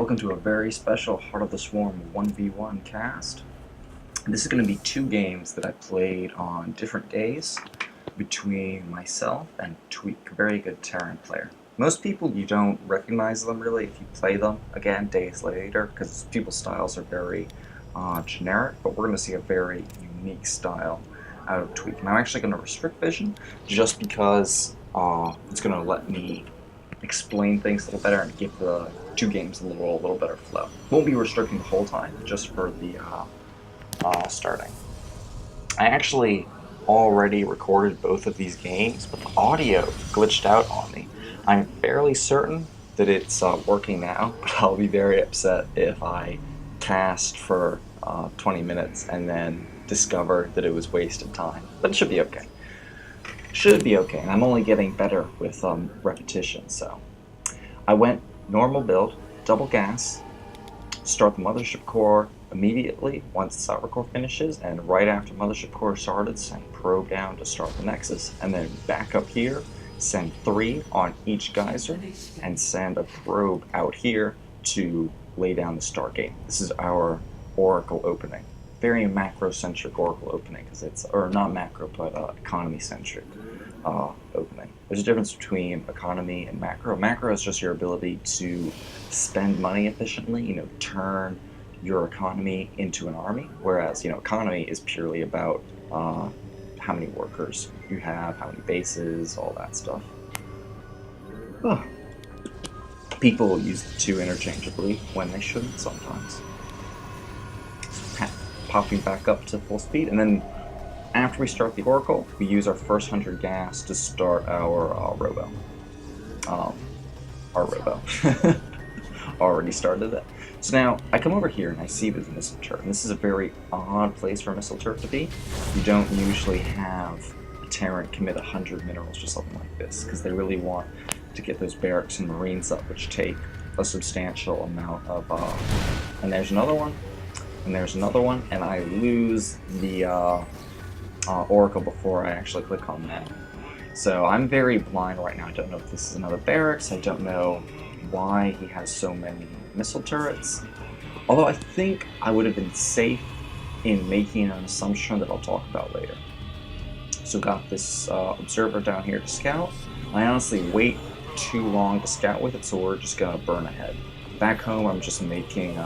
Welcome to a very special Heart of the Swarm 1v1 cast. This is going to be two games that I played on different days between myself and Tweek, a very good Terran player. Most people, you don't recognize them really if you play them again days later, because people's styles are very generic, but we're going to see a very unique style out of Tweek. And I'm actually going to restrict vision just because it's going to let me explain things a little better and give the two games a little better flow. Won't be restricting the whole time, just for the starting. I actually already recorded both of these games, but the audio glitched out on me. I'm fairly certain that it's working now, but I'll be very upset if I cast for 20 minutes and then discover that it was wasted time. But it should be okay. Should be okay, and I'm only getting better with repetition. So I went normal build, double gas, start the mothership core immediately once the cyber core finishes, and right after mothership core started, send probe down to start the nexus, and then back up here, send 3 on each geyser, and send a probe out here to lay down the Stargate. This is our Oracle opening. Very macro-centric Oracle opening, because it's, or not macro, but economy-centric opening. There's a difference between economy and macro. Macro is just your ability to spend money efficiently, turn your economy into an army, whereas, economy is purely about how many workers you have, how many bases, all that stuff. People use the two interchangeably when they shouldn't sometimes. Popping back up to full speed, and then after we start the Oracle, we use our first 100 gas to start our robo. Our robo. Already started it. So now, I come over here and I see this missile turret, and this is a very odd place for a missile turret to be. You don't usually have a Terran commit 100 minerals or something like this, because they really want to get those barracks and marines up, which take a substantial amount of, and there's another one, and there's another one, and I lose the Oracle before I actually click on that. So I'm very blind right now. I don't know if this is another barracks. I don't know why he has so many missile turrets. Although I think I would have been safe in making an assumption that I'll talk about later. So got this observer down here to scout. I honestly wait too long to scout with it, so we're just gonna burn ahead. Back home, I'm just making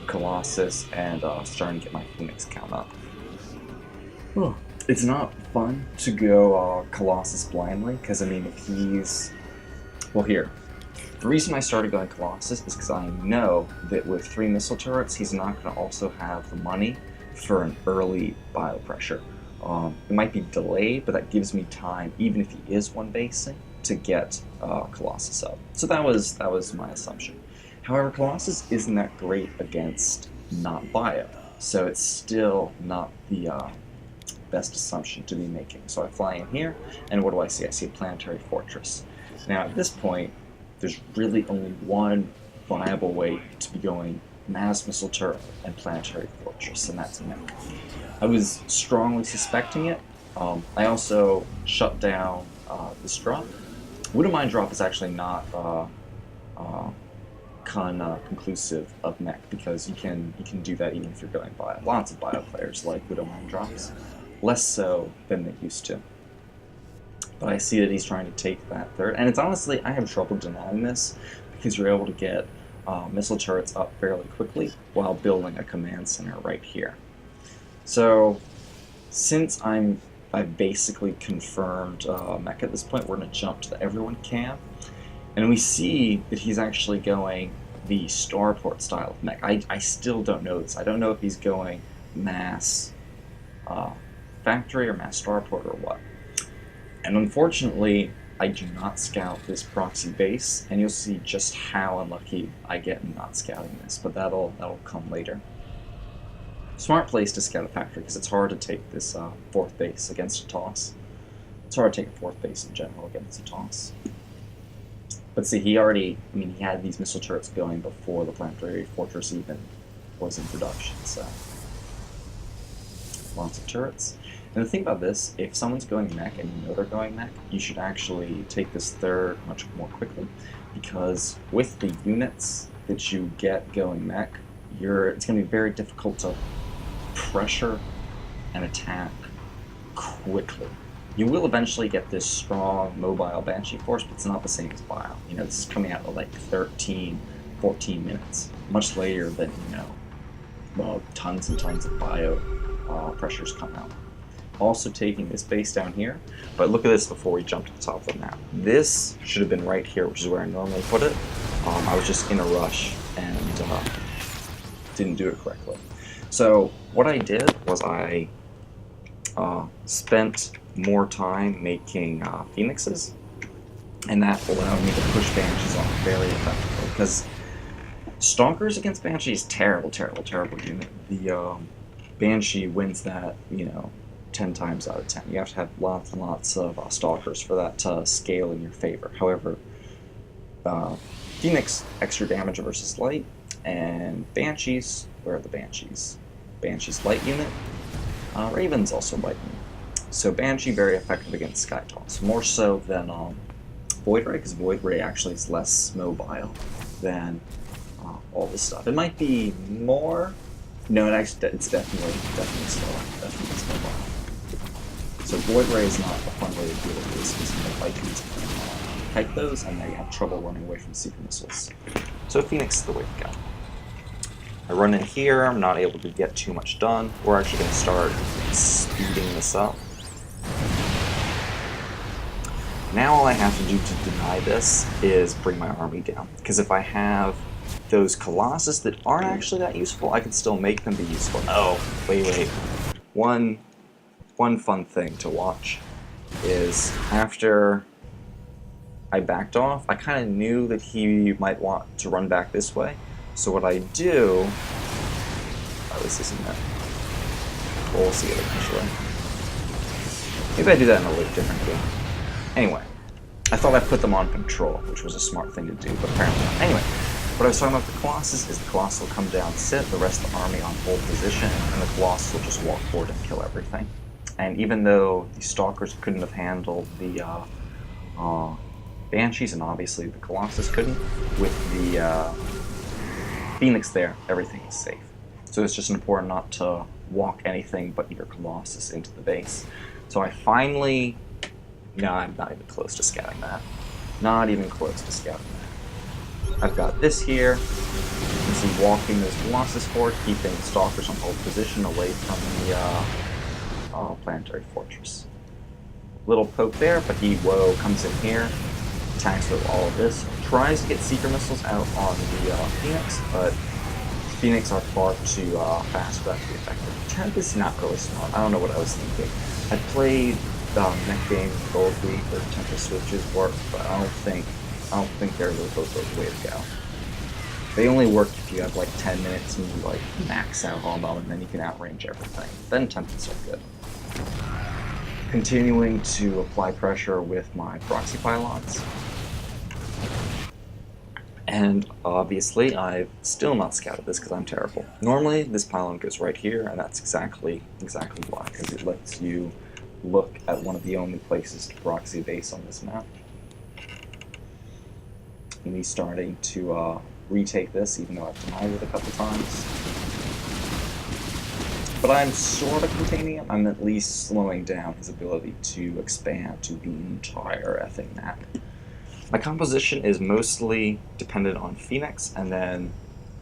Colossus and starting to get my Phoenix count up. It's not fun to go Colossus blindly, because if he's... Well, here. The reason I started going Colossus is because I know that with 3 missile turrets, he's not going to also have the money for an early biopressure. It might be delayed, but that gives me time, even if he is one basing, to get Colossus up. So that was my assumption. However, Colossus isn't that great against not bio, so it's still not the best assumption to be making. So I fly in here, and what do I see? I see a planetary fortress. Now at this point, there's really only one viable way to be going mass missile turret and planetary fortress, and that's mech. I was strongly suspecting it. I also shut down this drop. Wouldn't mind drop is actually not conclusive of mech, because you can do that even if you're going bio. Lots of bio players like Widow Mine drops, less so than they used to. But I see that he's trying to take that third, and it's honestly, I have trouble denying this, because you're able to get missile turrets up fairly quickly while building a command center right here. So since I've basically confirmed mech at this point, we're going to jump to the everyone camp. And we see that he's actually going the starport style of mech. I still don't know this. I don't know if he's going mass factory or mass starport or what. And unfortunately, I do not scout this proxy base, and you'll see just how unlucky I get in not scouting this, but that'll come later. Smart place to scout a factory, because it's hard to take this 4th base against a toss. It's hard to take a 4th base in general against a toss. But see, he had these missile turrets going before the planetary fortress even was in production, so lots of turrets. And the thing about this, if someone's going mech and you know they're going mech, you should actually take this third much more quickly, because with the units that you get going mech, it's going to be very difficult to pressure and attack quickly. You will eventually get this strong mobile Banshee force, but it's not the same as Bio. You know, this is coming out at like 13, 14 minutes, much later than, you know, well, tons and tons of Bio pressures come out. Also taking this base down here, but look at this before we jump to the top of the map. This should have been right here, which is where I normally put it. I was just in a rush and didn't do it correctly. So what I did was I spent more time making Phoenixes, and that allowed me to push Banshees off very effectively, because Stalkers against Banshee is terrible, terrible, terrible unit. The Banshee wins that, you know, 10 times out of 10. You have to have lots and lots of Stalkers for that to scale in your favor. However, Phoenix, extra damage versus light, and Banshees, where are the Banshees? Banshee's light unit. Raven's also light unit. So Banshee very effective against Sky Toss, more so than Void Ray, because Void Ray actually is less mobile than all this stuff. It might be more. No, it's definitely slower. Definitely slow mobile. So Void Ray is not a fun way to deal with this, because the Vikings can kite those, and they have trouble running away from Seeker Missiles. So Phoenix is the way to go. I run in here, I'm not able to get too much done. We're actually going to start speeding this up. Now all I have to do to deny this is bring my army down, because if I have those Colossus that aren't actually that useful, I can still make them be useful. Oh, wait. One fun thing to watch is after I backed off, I kind of knew that he might want to run back this way. So what I do... Oh, this isn't it. We'll see it eventually. Maybe I do that in a little different game. Anyway, I thought I put them on control, which was a smart thing to do, but apparently not. Anyway, what I was talking about the Colossus is the Colossus will come down, sit, the rest of the army on hold position, and the Colossus will just walk forward and kill everything. And even though the Stalkers couldn't have handled the Banshees, and obviously the Colossus couldn't, with the Phoenix there, everything is safe. So it's just important not to walk anything but your Colossus into the base. So I finally... No, I'm not even close to scouting that. Not even close to scouting that. I've got this here. You can see walking those Colossus forward, keeping Stalkers on hold position away from the Planetary Fortress. Little poke there, but he, comes in here, attacks with all of this, tries to get Seeker Missiles out on the Phoenix, but Phoenix are far too fast for that to be effective. Tempest is not really smart. I don't know what I was thinking. I played mech game Gold Week where Tempest switches work, but I don't think they're both the way to go. They only work if you have like 10 minutes and you like max out on them, and then you can outrange everything. Then Tempests are good. Continuing to apply pressure with my proxy pylons. And obviously, I've still not scouted this because I'm terrible. Normally, this pylon goes right here, and that's exactly why, because it lets you look at one of the only places to proxy base on this map. Me starting to retake this, even though I've denied it a couple times. But I'm sort of containing him. I'm at least slowing down his ability to expand to the entire effing map. My composition is mostly dependent on Phoenix, and then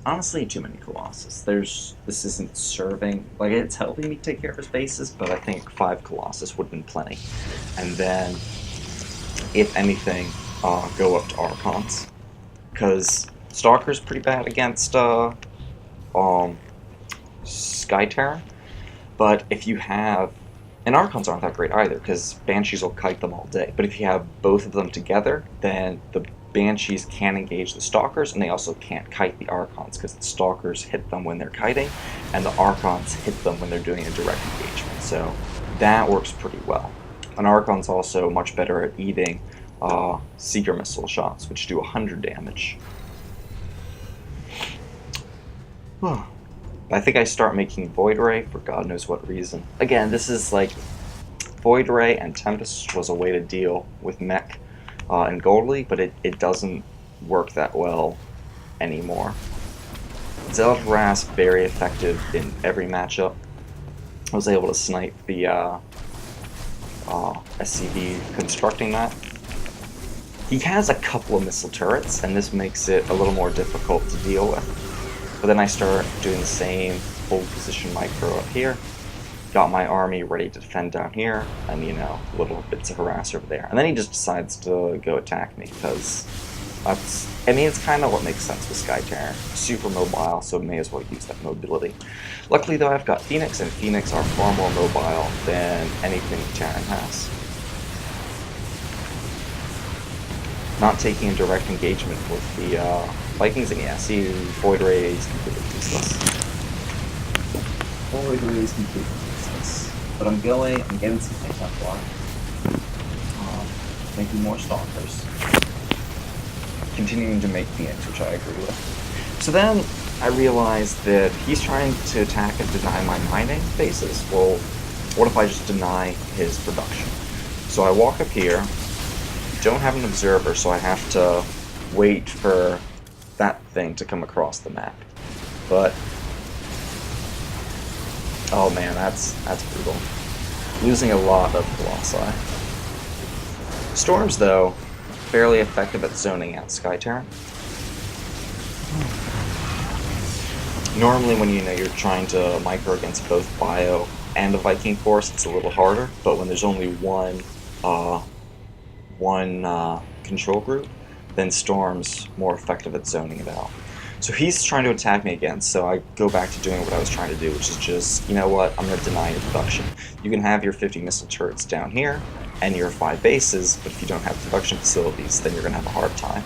honestly too many Colossus. This isn't serving, like it's helping me take care of his bases, but I think 5 Colossus would have been plenty. And then, if anything, go up to Archons, because Stalker's pretty bad against Sky Terror, but if you have, and Archons aren't that great either, because Banshees will kite them all day, but if you have both of them together, then the Banshees can engage the Stalkers, and they also can't kite the Archons, because the Stalkers hit them when they're kiting, and the Archons hit them when they're doing a direct engagement, so that works pretty well. An Archon's also much better at eating Seeker Missile shots, which do 100 damage. I think I start making Void Ray for God knows what reason. Again, this is like Void Ray and Tempest was a way to deal with mech and Gold League, but it doesn't work that well anymore. Zealot Harass, very effective in every matchup. I was able to snipe the SCV constructing that. He has a couple of missile turrets, and this makes it a little more difficult to deal with. But then I start doing the same hold position micro up here. Got my army ready to defend down here, and little bits of harass over there. And then he just decides to go attack me, because it's kind of what makes sense with SkyTerran. Super mobile, so may as well use that mobility. Luckily though, I've got Phoenix, and Phoenix are far more mobile than anything Terran has. Not taking a direct engagement with the Vikings, and yeah, see, Void Ray is completely useless. Void Ray is completely useless. But I'm getting some things on block. Making more Stalkers. Continuing to make Phoenix, which I agree with. So then I realized that he's trying to attack and deny my mining bases. Well, what if I just deny his production? So I walk up here, don't have an observer, so I have to wait for that thing to come across the map. But oh man, that's brutal. Losing a lot of Colossi. Storms, though, fairly effective at zoning out SkyTerran. Normally when you're trying to micro against both Bio and a Viking force, it's a little harder, but when there's only one control group, then Storm's more effective at zoning it out. So he's trying to attack me again, so I go back to doing what I was trying to do, which is just, you know what, I'm going to deny your production. You can have your 50 missile turrets down here, and your 5 bases, but if you don't have production facilities, then you're going to have a hard time.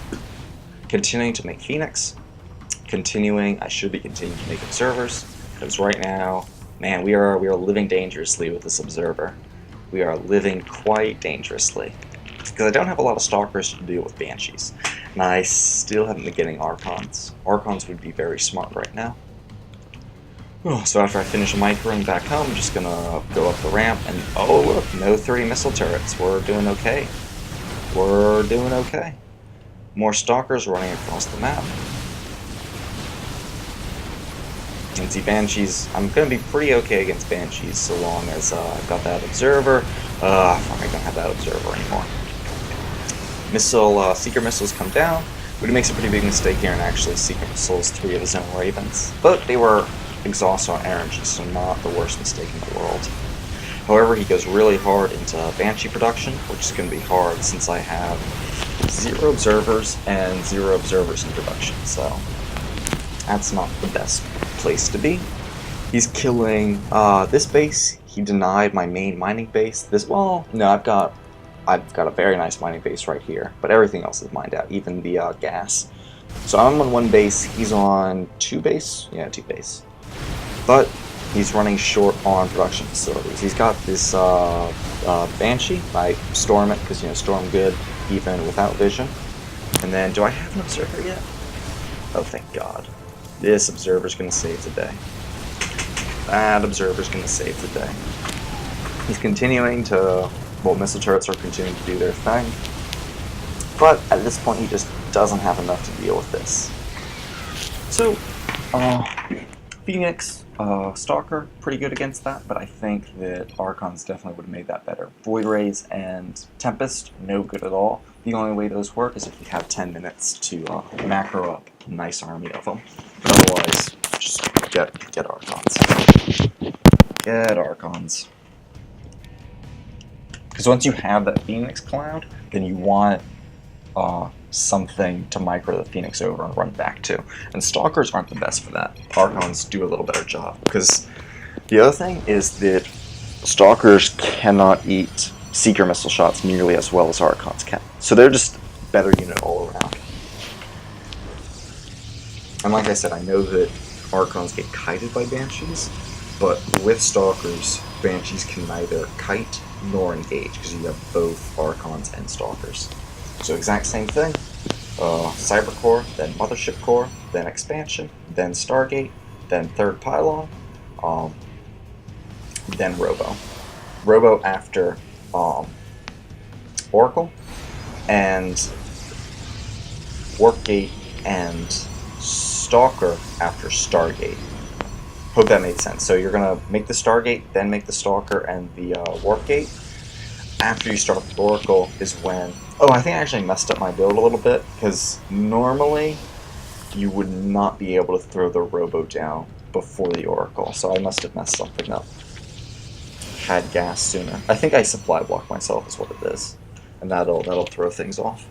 Continuing to make Phoenix. I should be continuing to make observers, because right now, man, we are living dangerously with this observer. We are living quite dangerously. Because I don't have a lot of Stalkers to deal with Banshees. And I still haven't been getting Archons. Archons would be very smart right now. So after I finish microing back home, I'm just gonna go up the ramp and oh look, no 30 missile turrets. We're doing okay. We're doing okay. More Stalkers running across the map. And see, Banshees, I'm gonna be pretty okay against Banshees so long as I've got that observer. I don't have that observer anymore. Seeker missiles come down, but he makes a pretty big mistake here and actually Seeker missiles 3 of his own Ravens. But they were exhausted on energy, so not the worst mistake in the world. However, he goes really hard into Banshee production, which is going to be hard since I have 0 observers and 0 observers in production, so that's not the best place to be. He's killing this base. He denied my main mining base. No, I've got a very nice mining base right here, but everything else is mined out, even the gas. So I'm on 1 base, he's on 2 base? Yeah, 2 base. But he's running short on production facilities. He's got this Banshee. I storm it, because, storm good, even without vision. And then, do I have an observer yet? Oh, thank God. This observer's gonna save the day. That observer's gonna save the day. He's continuing to... Well, missile turrets are continuing to do their thing. But at this point, he just doesn't have enough to deal with this. So, Phoenix, Stalker, pretty good against that, but I think that Archons definitely would have made that better. Void Rays and Tempest, no good at all. The only way those work is if you have 10 minutes to macro up a nice army of them. But otherwise, just get Archons. Get Archons. Because once you have that Phoenix cloud, then you want something to micro the Phoenix over and run back to. And Stalkers aren't the best for that. Archons do a little better job. Because the other thing is that Stalkers cannot eat Seeker missile shots nearly as well as Archons can. So they're just better unit all around. And like I said, I know that Archons get kited by Banshees, but with Stalkers, Banshees can neither kite nor engage, because you have both Archons and Stalkers. So exact same thing. Cyber Core, then Mothership Core, then Expansion, then Stargate, then Third Pylon, then Robo. Robo after Oracle, and Warpgate and Stalker after Stargate. Hope that made sense. So you're gonna make the Stargate, then make the Stalker and the Warp Gate. After you start the Oracle is when... Oh, I think I actually messed up my build a little bit, because normally you would not be able to throw the Robo down before the Oracle, so I must have messed something up. Had gas sooner. I think I supply block myself is what it is, and that'll throw things off.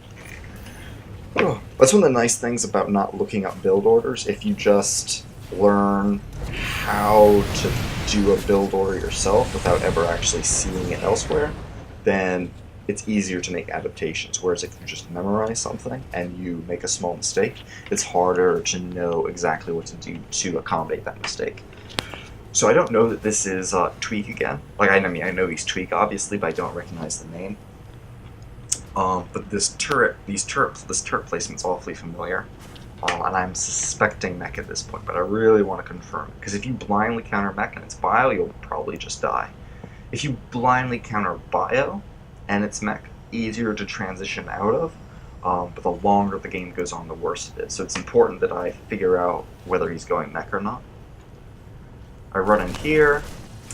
Oh, that's one of the nice things about not looking up build orders. If you just learn how to do a build order yourself without ever actually seeing it elsewhere, then it's easier to make adaptations. Whereas if you just memorize something and you make a small mistake, it's harder to know exactly what to do to accommodate that mistake. So I don't know that this is Tweek again. Like, I mean, I know he's Tweek, obviously, but I don't recognize the name. But this turret placement's awfully familiar. And I'm suspecting mech at this point, but I really want to confirm it. Because if you blindly counter mech and it's bio, you'll probably just die. If you blindly counter bio and it's mech, easier to transition out of, but the longer the game goes on, the worse it is. So it's important that I figure out whether he's going mech or not. I run in here.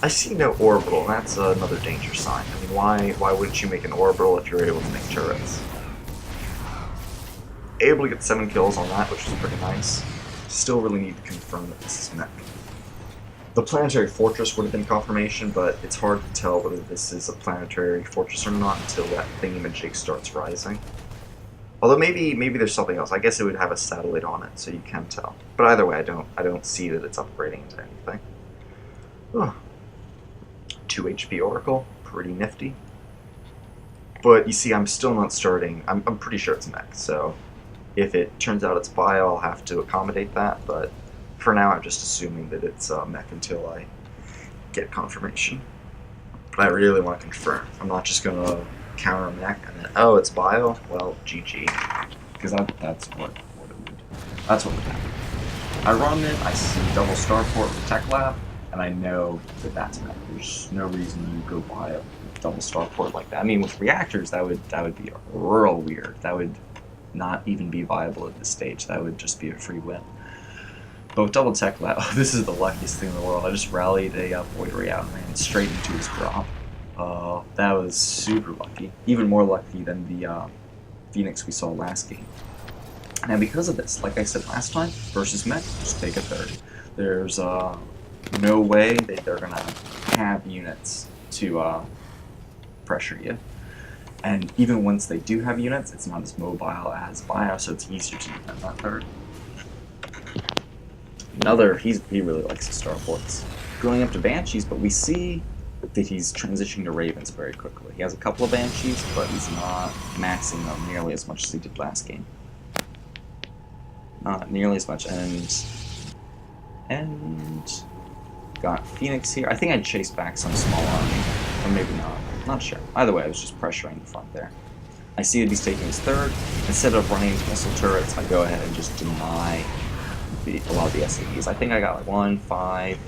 I see no orbital, and that's another danger sign. I mean, why wouldn't you make an orbital if you're able to make turrets? Able to get 7 kills on that, which is pretty nice. Still really need to confirm that this is mech. The planetary fortress would have been confirmation, but it's hard to tell whether this is a planetary fortress or not until that thingamajig starts rising. Although maybe there's something else. I guess it would have a satellite on it, so you can tell. But either way, I don't see that it's upgrading into anything. Oh. 2 HP Oracle, pretty nifty. But you see, I'm still not starting. I'm pretty sure it's mech, so if it turns out it's bio, I'll have to accommodate that, but for now I'm just assuming that it's mech until I get confirmation. But I really want to confirm. I'm not just going to counter mech and then, oh, it's bio? Well, GG. Because that's what it would. That's what would happen. I run it, I see double starport with Tech Lab, and I know that that's mech. There's no reason you go bio with double starport like that. I mean, with reactors, that would be real weird. That would not even be viable at this stage. That would just be a free win. But with double Tech Lab, this is the luckiest thing in the world. I just rallied a Void Ray out and ran straight into his drop. That was super lucky. Even more lucky than the Phoenix we saw last game. And because of this, like I said last time, versus mech, just take a third. There's no way that they're going to have units to pressure you. And even once they do have units, it's not as mobile as bio, so it's easier to defend that third. He really likes the starports. Going up to Banshees, but we see that he's transitioning to Ravens very quickly. He has a couple of Banshees, but he's not maxing them nearly as much as he did last game. Not nearly as much, and got Phoenix here. I think I chased back some small army, or maybe not. Not sure. Either way, I was just pressuring the front there. I see that he's taking his third. Instead of running into missile turrets, I go ahead and just deny a lot of the SCVs. I think I got like 1, 5,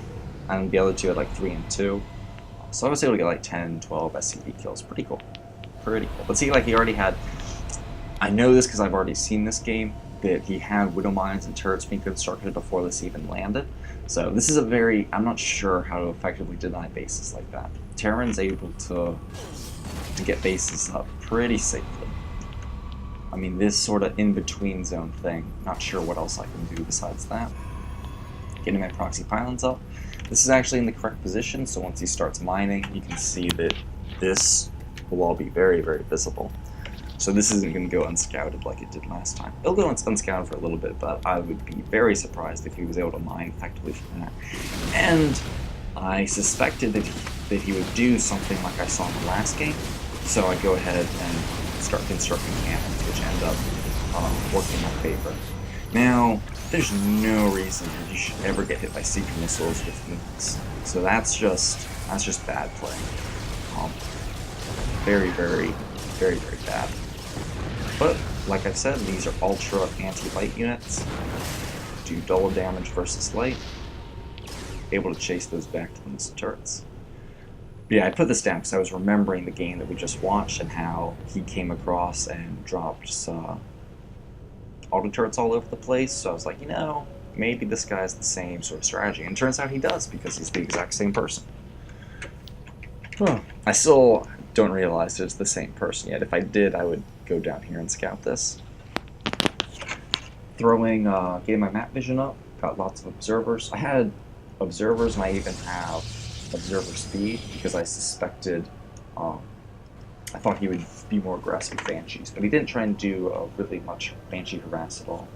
and the other two had like 3 and 2. So I was able to get like 10, 12 SCV kills. Pretty cool. Pretty cool. But see, like he already had... I know this because I've already seen this game, that he had Widow Mines and turrets being constructed before this even landed. So this is a very... I'm not sure how to effectively deny bases like that. Terran's able to get bases up pretty safely. I mean, this sort of in-between zone thing, not sure what else I can do besides that. Getting my proxy pylons up. This is actually in the correct position, so once he starts mining, you can see that this will all be very, very visible. So this isn't going to go unscouted like it did last time. It'll go unscouted for a little bit, but I would be very surprised if he was able to mine effectively from that. And I suspected that he would do something like I saw in the last game, so I go ahead and start constructing cannons, which end up working in my favor. Now, there's no reason that you should ever get hit by seeker missiles with Phoenix. So that's just bad play. Very, very, very, very bad. But, like I said, these are ultra anti-light units. Do double damage versus light. Able to chase those back to the missile turrets. But yeah, I put this down because I was remembering the game that we just watched and how he came across and dropped auto turrets all over the place. So I was like, you know, maybe this guy has the same sort of strategy. And it turns out he does, because he's the exact same person. Huh. I still don't realize it's the same person yet. If I did, I would go down here and scout this. Getting my map vision up, got lots of observers. I had observers, and I even have observer SpEeD, because I suspected, I thought he would be more aggressive with Banshees, but he didn't try and do really much Banshee harass at all,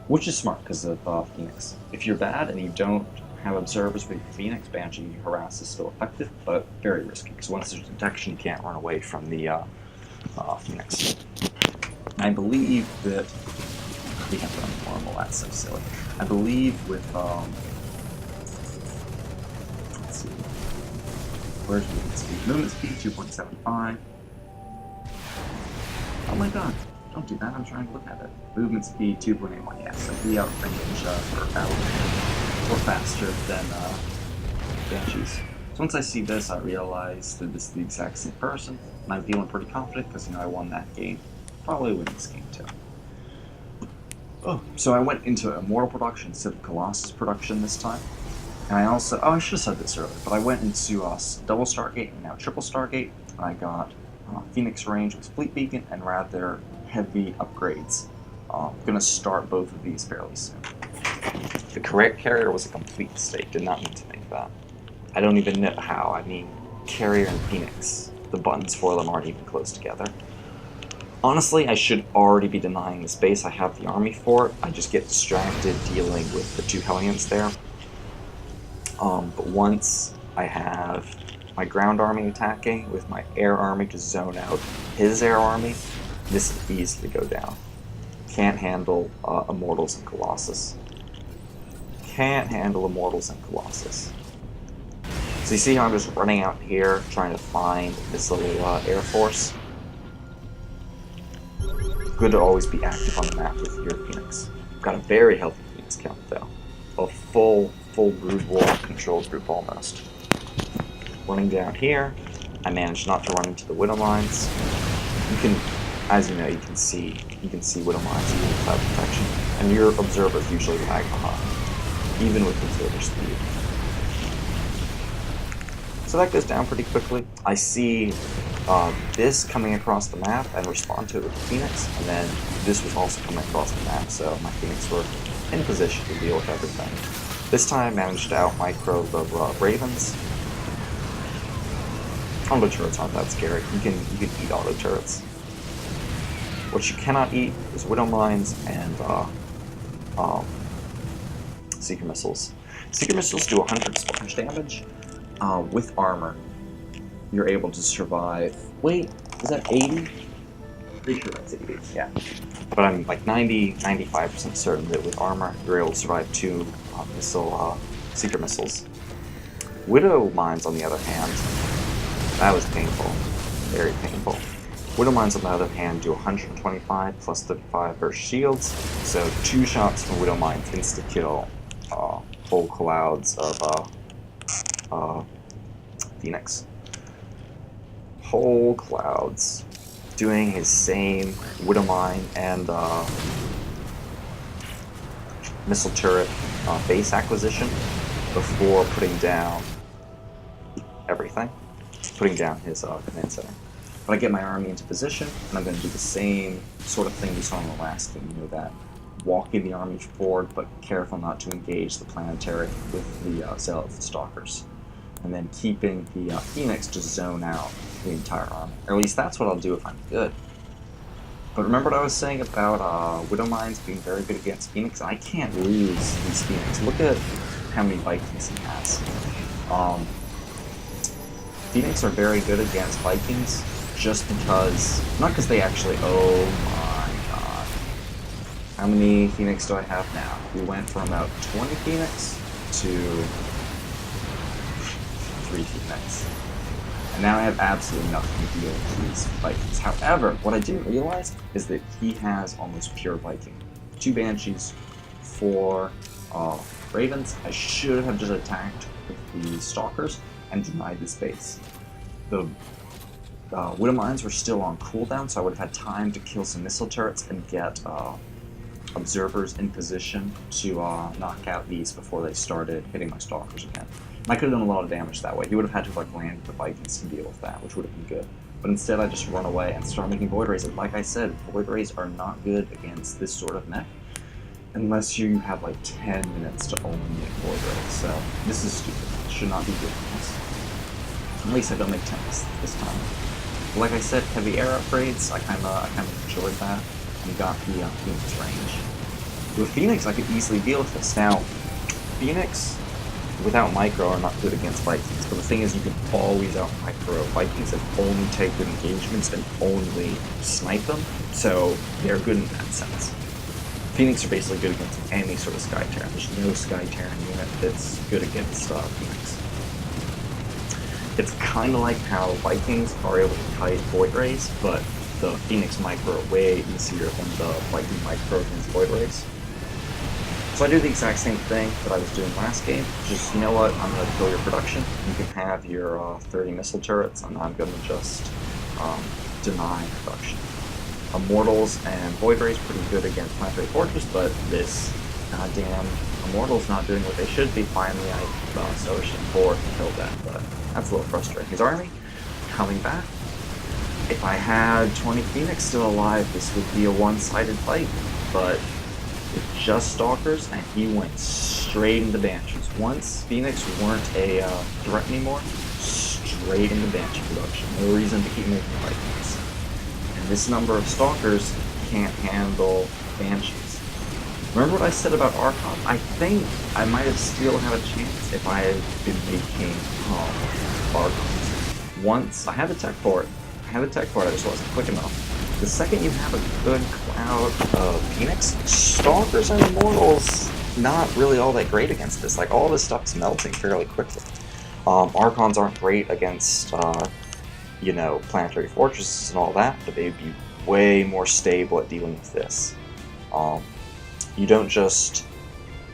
which is smart because of Phoenix. If you're bad and you don't have observers with Phoenix, Banshee harass is still effective, but very risky, because once there's detection, you can't run away from the Phoenix. I believe that we have done normal, that's so silly. I believe with, let's see, where's movement speed? Movement speed 2.75. Oh my god, don't do that, I'm trying to look at it. Movement speed 2.81, yeah, so we outrange or faster than Banshees. So once I see this, I realize that this is the exact same person, and I'm feeling pretty confident because, you know, I won that game. Probably win this game too. Oh, so I went into Immortal production instead of Colossus production this time. And I also, I should have said this earlier, but I went into double Stargate and now triple Stargate. And I got Phoenix range with Fleet Beacon and rather heavy upgrades. I'm going to start both of these fairly soon. The correct carrier was a complete mistake, did not mean to make that. I don't even know how, I mean, carrier and Phoenix, the buttons for them aren't even close together. Honestly, I should already be denying the space. I have the army for it. I just get distracted dealing with the two Hellions there. But once I have my ground army attacking with my air army to zone out his air army, this is easy to go down. Can't handle Immortals and Colossus. Can't handle Immortals and Colossus. So you see how I'm just running out here trying to find this little air force? Good to always be active on the map with your Phoenix. Got a very healthy Phoenix count though. A full brood wall controlled group almost. Running down here, I managed not to run into the Widow Mines. You can, as you know, you can see Widow Mines even without protection. And your observers usually lag behind, even with observer SpEeD. So that goes down pretty quickly. I see this coming across the map and respond to it with the Phoenix, and then this was also coming across the map, so my Phoenix were in position to deal with everything. This time I managed to out-micro the Ravens. Auto turrets aren't that scary. You can eat auto turrets. What you cannot eat is Widow Mines and Seeker Missiles. Seeker Missiles do 100 splash damage. With armor, you're able to survive. Wait, is that 80? Pretty sure that's 80, yeah. But I'm like 95% certain that with armor, you're able to survive 2 Seeker Missiles. Widow Mines, on the other hand, that was painful. Very painful. Widow Mines, on the other hand, do 125 plus 35 burst shields, so 2 shots from Widow Mines insta-kill whole clouds of Phoenix. Whole clouds. Doing his same Widow Mine and missile turret base acquisition before putting down everything. Putting down his command center. But I get my army into position, and I'm going to do the same sort of thing we saw in the last game, you know, that walking the army forward, but careful not to engage the planetary with the Zealots and Stalkers. And then keeping the Phoenix to zone out the entire army. Or at least that's what I'll do if I'm good. But remember what I was saying about Widow Mines being very good against Phoenix? I can't lose these Phoenix. Look at how many Vikings he has. Phoenix are very good against Vikings just because, not because they actually, oh my god. How many Phoenix do I have now? We went from about 20 Phoenix to 3 Phoenix. And now I have absolutely nothing to deal with these Vikings. However, what I didn't realize is that he has almost pure Viking. 2 Banshees, 4 Ravens. I should have just attacked with the Stalkers and denied the space. The Widow Mines were still on cooldown, so I would have had time to kill some missile turrets and get observers in position to knock out these before they started hitting my stalkers again. And I could have done a lot of damage that way. He would have had to like land the Vikings to deal with that, which would have been good. But instead I just run away and start making Void Rays. And like I said, Void Rays are not good against this sort of mech, unless you have like 10 minutes to only make Void Rays. So this is stupid. It should not be doing this. At least I don't make 10 this time. But like I said, heavy air upgrades, I kind of enjoyed that, and got the Phoenix range. With Phoenix, I could easily deal with this. Now, Phoenix without micro are not good against Vikings, but the thing is you can always out micro Vikings and only take good engagements and only snipe them, so they're good in that sense. Phoenix are basically good against any sort of Sky Terran. There's no Sky Terran unit that's good against Phoenix. It's kind of like how Vikings are able to kite Void Rays, but the Phoenix micro are way easier than the Viking micro against Void Rays. So I do the exact same thing that I was doing last game. Just, you know what, I'm going to kill your production. You can have your 30 missile turrets, and I'm going to just deny production. Immortals and Void Rays pretty good against Planetary Fortress, but this goddamn Immortal's not doing what they should be. Finally, I Ocean 4 and killed that, but that's a little frustrating. His army coming back. If I had 20 Phoenix still alive, this would be a one-sided fight, but with just Stalkers, and he went straight into Banshees. Once Phoenix weren't a threat anymore, straight into Banshee production. No reason to keep making Vikings. And this number of Stalkers can't handle Banshees. Remember what I said about Archon? I think I might have still had a chance if I had been making Archons. Once, I had the tech for it. I just wasn't quick enough. The second you have a good cloud of Phoenix, Stalkers and Immortals, not really all that great against this. Like, all this stuff's melting fairly quickly. Archons aren't great against, you know, Planetary Fortresses and all that, but they'd be way more stable at dealing with this. You don't just,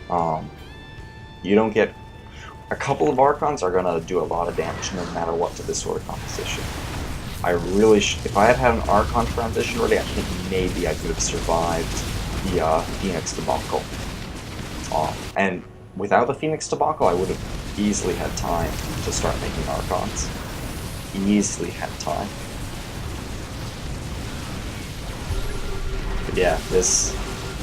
you don't get, a couple of Archons are going to do a lot of damage no matter what to this sort of composition. I really if I had had an Archon transition ready, I think maybe I could have survived the Phoenix debacle. And without the Phoenix debacle, I would have easily had time to start making Archons. Easily had time. But yeah,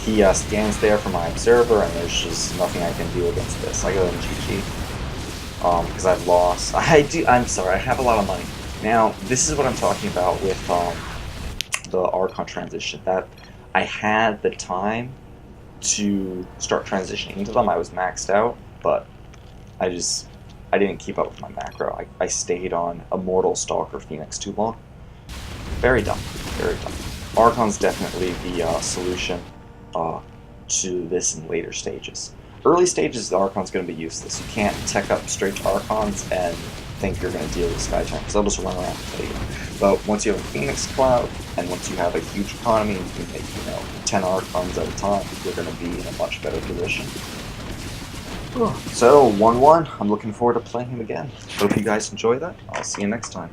he stands there for my observer, and there's just nothing I can do against this. I go in GG. Because I've lost. I'm sorry, I have a lot of money. Now, this is what I'm talking about with the Archon transition, that I had the time to start transitioning into them. I was maxed out, but I didn't keep up with my macro. I stayed on Immortal, Stalker, Phoenix too long. Very dumb, very dumb. Archon's definitely the solution to this in later stages. Early stages, the Archon's going to be useless. You can't tech up straight to Archons and think you're going to deal with Sky Terran, because they'll just run around and kill you. But once you have a Phoenix Cloud, and once you have a huge economy, and you can make, you know, 10 Archons at a time, you're going to be in a much better position. So, 1-1. I'm looking forward to playing him again. Hope you guys enjoy that. I'll see you next time.